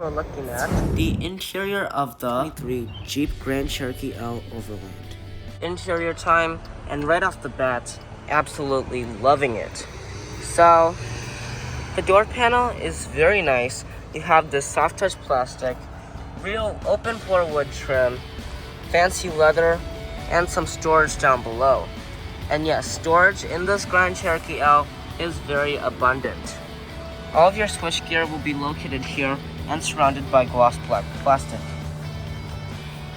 We're looking at the interior of the 23 Jeep Grand Cherokee L Overland. Interior time, and right off the bat, absolutely loving it. So, the door panel is very nice. You have this soft touch plastic, real open floor wood trim, fancy leather, and some storage down below. And yes, storage in this Grand Cherokee L is very abundant. All of your switchgear will be located here and surrounded by gloss black plastic.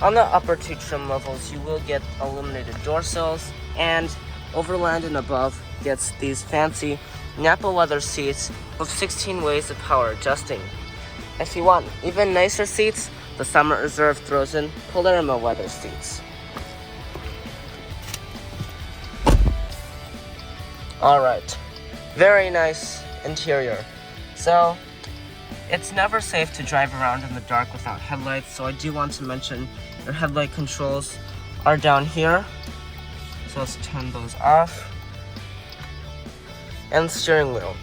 On the upper two trim levels, you will get illuminated door sills, and Overland and above gets these fancy Napa leather seats with 16 ways of power adjusting. If you want even nicer seats, the Summit Reserve throws in Palermo leather seats. Alright, very nice interior. So, it's never safe to drive around in the dark without headlights, so I do want to mention your headlight controls are down here. So let's turn those off. And the steering wheel.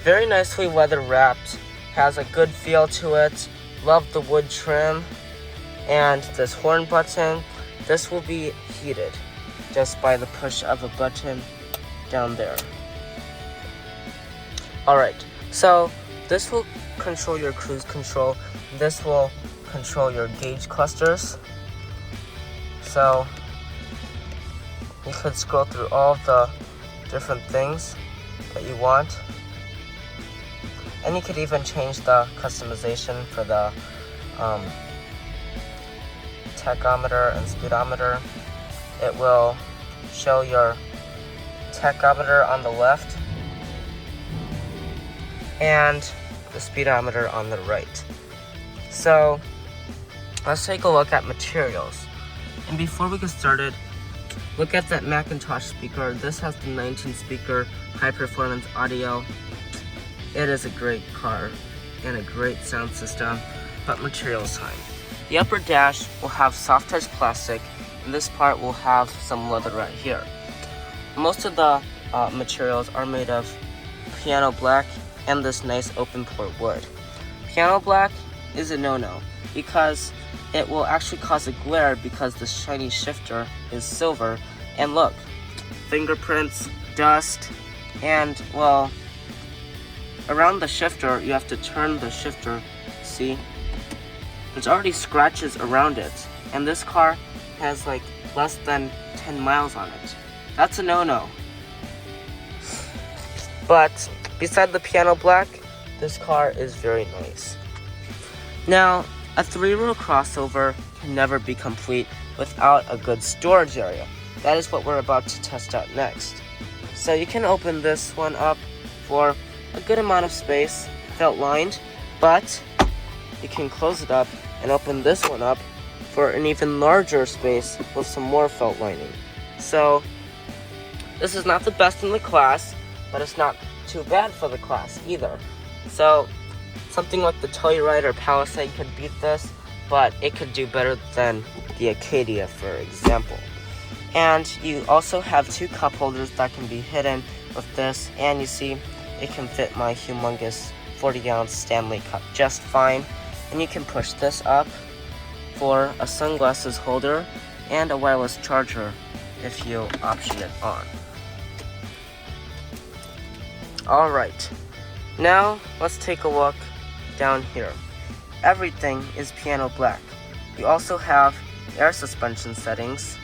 Very nicely leather wrapped, has a good feel to it. Love the wood trim. And this horn button, this will be heated just by the push of a button down there. Alright, so this will control your cruise control. This will control your gauge clusters. So you could scroll through all of the different things that you want. And you could even change the customization for the tachometer and speedometer. It will show your tachometer on the left and the speedometer on the right. So let's take a look at materials. And before we get started, look at that Macintosh speaker. This has the 19 speaker high performance audio. It is a great car and a great sound system, but materials time. The upper dash will have soft touch plastic, and this part will have some leather right here. Most of the materials are made of piano black and this nice open pore wood. Piano black is a no-no because it will actually cause a glare because the shiny shifter is silver. And look, fingerprints, dust, and well, around the shifter, you have to turn the shifter, see? There's already scratches around it, and this car has like less than 10 miles on it. That's a no-no. But beside the piano black, this car is very nice. Now, a three-row crossover can never be complete without a good storage area. That is what we're about to test out next. So you can open this one up for a good amount of space, felt lined, but you can close it up and open this one up for an even larger space with some more felt lining. So this is not the best in the class, but it's not too bad for the class either. So something like the Telluride or Palisade could beat this, but it could do better than the Acadia, for example. And you also have two cup holders that can be hidden with this, and you see it can fit my humongous 40-ounce Stanley cup just fine. And you can push this up for a sunglasses holder and a wireless charger if you option it on. Alright, now let's take a look down here. Everything is piano black. You also have air suspension settings.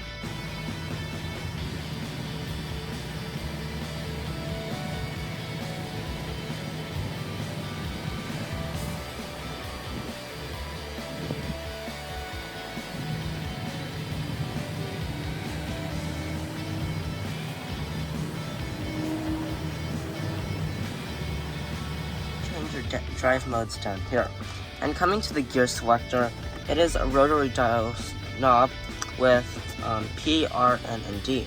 Drive modes down here. And coming to the gear selector, it is a rotary dial knob with P, R, N, and D.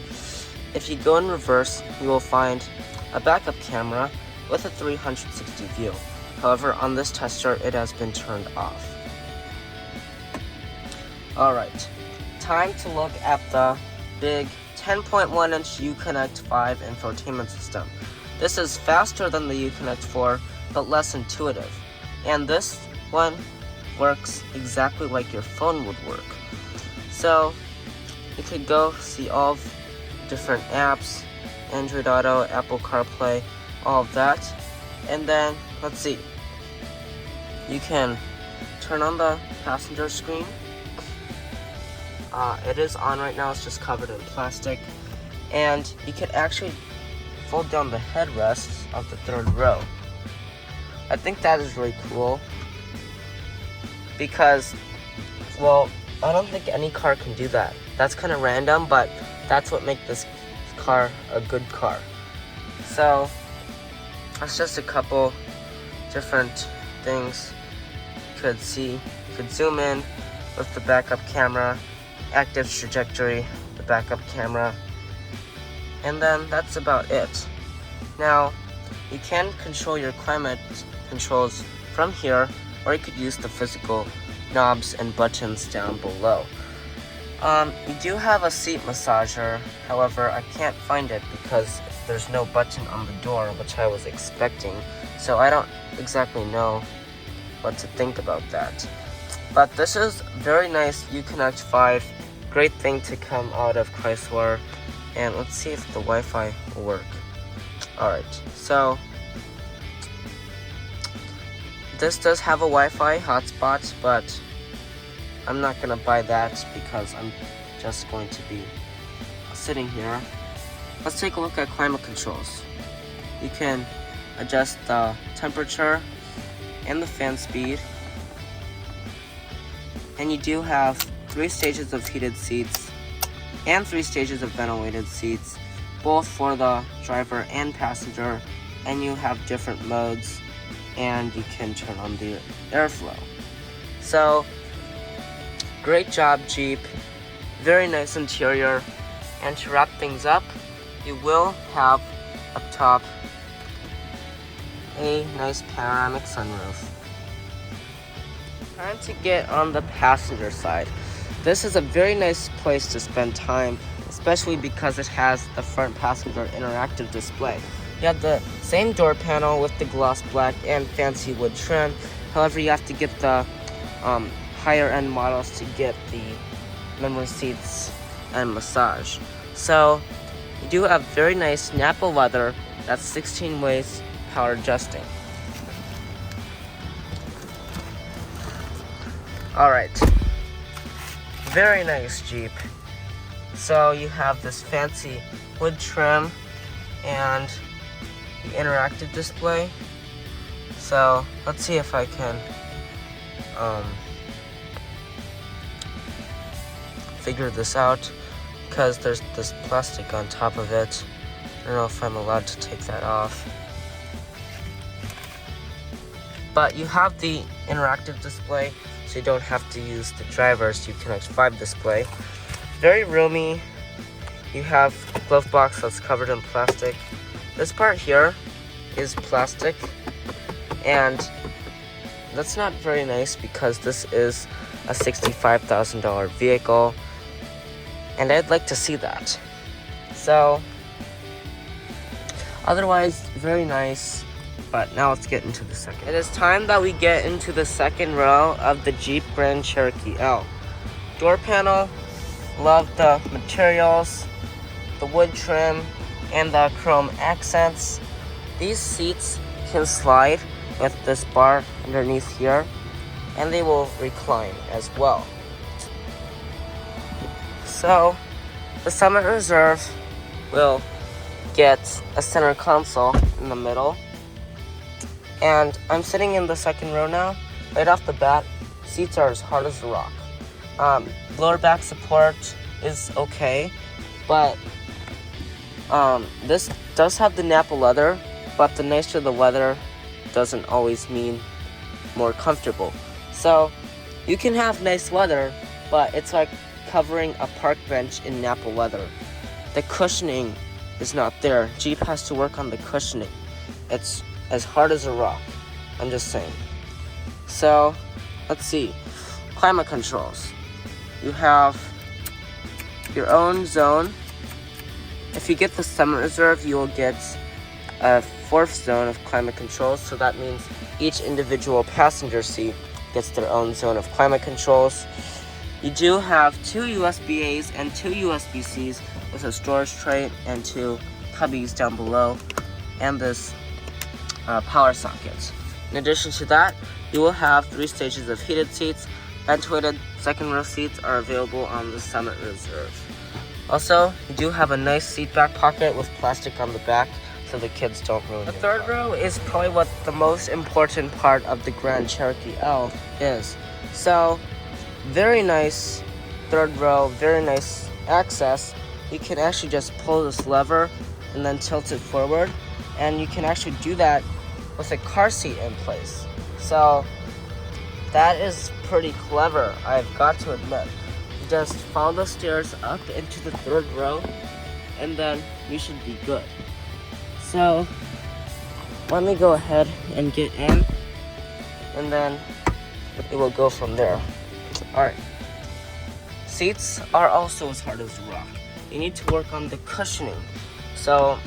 If you go in reverse, you will find a backup camera with a 360 view. However, on this tester, it has been turned off. Alright, time to look at the big 10.1-inch Uconnect 5 infotainment system. This is faster than the Uconnect 4, but less intuitive. And this one works exactly like your phone would work. So you could go see all of different apps, Android Auto, Apple CarPlay, all of that. And then, let's see, you can turn on the passenger screen. It is on right now, it's just covered in plastic. And you could actually fold down the headrests of the third row. I think that is really cool because, well, I don't think any car can do that. That's kind of random, but that's what makes this car a good car. So that's just a couple different things you could see. You could zoom in with the backup camera, active trajectory, the backup camera, and then that's about it. Now, you can control your climate controls from here, or you could use the physical knobs and buttons down below. You do have a seat massager, however, I can't find it because there's no button on the door, which I was expecting, so I don't exactly know what to think about that. But this is very nice Uconnect 5, great thing to come out of Chrysler, and let's see if the Wi-Fi will work. Alright, so this does have a Wi-Fi hotspot, but I'm not gonna buy that because I'm just going to be sitting here. Let's take a look at climate controls. You can adjust the temperature and the fan speed, and you do have 3 stages of heated seats and 3 stages of ventilated seats, both for the driver and passenger, and you have different modes, and you can turn on the airflow. So, great job, Jeep. Very nice interior. And to wrap things up, you will have up top a nice panoramic sunroof. Time to get on the passenger side. This is a very nice place to spend time, especially because it has the front passenger interactive display. You have the same door panel with the gloss black and fancy wood trim. However, you have to get the higher end models to get the memory seats and massage. So you do have very nice Napa leather that's 16 ways power adjusting. Alright, very nice Jeep. So you have this fancy wood trim and the interactive display. So let's see if I can figure this out, because there's this plastic on top of it. I don't know if I'm allowed to take that off. But you have the interactive display, so you don't have to use the driver's Uconnect 5 display. Very roomy. You have a glove box that's covered in plastic. This part here is plastic, and that's not very nice because this is a $65,000 vehicle, and I'd like to see that. So, otherwise, very nice. But now let's get into the second. It is time that we get into the second row of the Jeep Grand Cherokee L. Door panel, love the materials, the wood trim, and the chrome accents. These seats can slide with this bar underneath here, and they will recline as well. So, the Summit Reserve will get a center console in the middle. And I'm sitting in the second row now. Right off the bat, seats are as hard as a rock. Lower back support is okay, but this does have the Napa leather, but the nicer the leather doesn't always mean more comfortable. So you can have nice leather, but it's like covering a park bench in Napa leather. The cushioning is not there. Jeep has to work on the cushioning. It's as hard as a rock. I'm just saying. So, let's see. Climate controls. You have your own zone. If you get the Summit Reserve, you will get a 4th zone of climate controls. So that means each individual passenger seat gets their own zone of climate controls. You do have 2 USB-A's and 2 USB-C's with a storage tray and 2 cubbies down below, and this power socket. In addition to that, you will have 3 stages of heated seats. Ventilated second row seats are available on the Summit Reserve. Also, you do have a nice seat back pocket with plastic on the back so the kids don't ruin it. The third row is probably what the most important part of the Grand Cherokee L is. So, very nice third row, very nice access. You can actually just pull this lever and then tilt it forward, and you can actually do that with a car seat in place. So that is pretty clever, I've got to admit. You just follow the stairs up into the third row, and then you should be good. So let me go ahead and get in, and then it will go from there. Alright. Seats are also as hard as rock. You need to work on the cushioning. So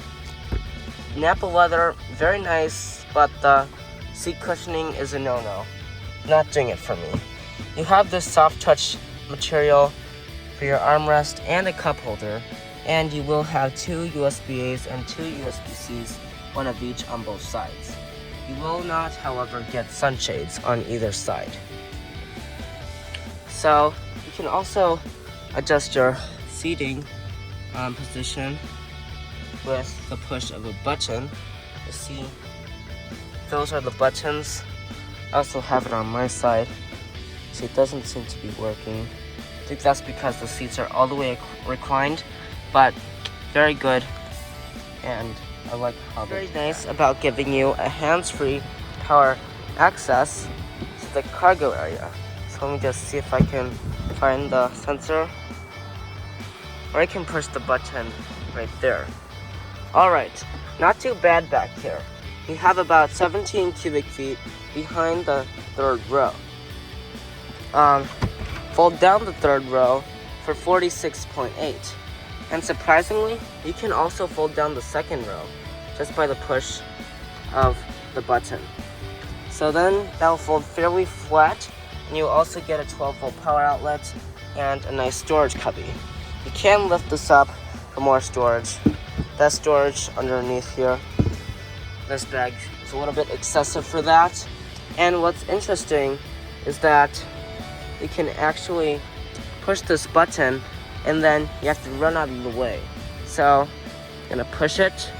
Napa leather, very nice, but the seat cushioning is a no-no. Not doing it for me. You have this soft touch material for your armrest and a cup holder, and you will have 2 USB-A's and 2 USB-C's, one of each on both sides. You will not, however, get sunshades on either side. So you can also adjust your seating position with the push of a button. You see, those are the buttons. I also have it on my side. See, it doesn't seem to be working. I think that's because the seats are all the way reclined, but very good, and I like how they're very nice about giving you a hands-free power access to the cargo area. So let me just see if I can find the sensor, or I can push the button right there. Alright, not too bad back here. You have about 17 cubic feet behind the third row. Fold down the third row for 46.8. And surprisingly, you can also fold down the second row just by the push of the button. So then that'll fold fairly flat, and you'll also get a 12-volt power outlet and a nice storage cubby. You can lift this up for more storage. That storage underneath here, this bag is a little bit excessive for that. And what's interesting is that you can actually push this button, and then you have to run out of the way. So I'm gonna push it.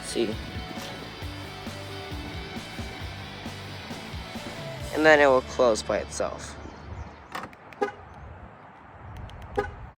See, and then it will close by itself.